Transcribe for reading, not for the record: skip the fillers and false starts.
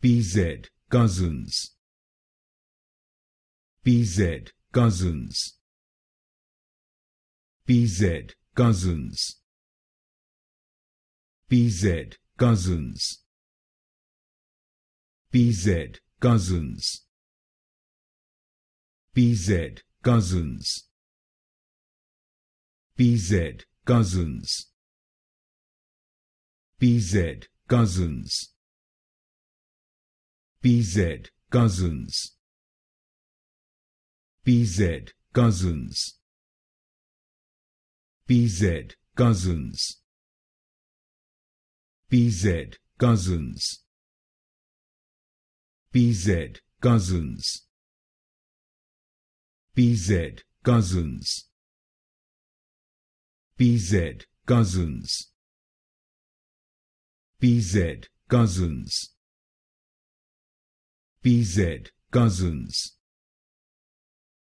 PZ Cussons, PZ Cussons, PZ Cussons, PZ Cussons, PZ Cussons, PZ Cussons, PZ Cussons, PZ Cussons, PZ Cussons, PZ Cussons, PZ Cussons, PZ Cussons, PZ Cussons, PZ Cussons, PZ Cussons, PZ Cussons, PZ Cussons,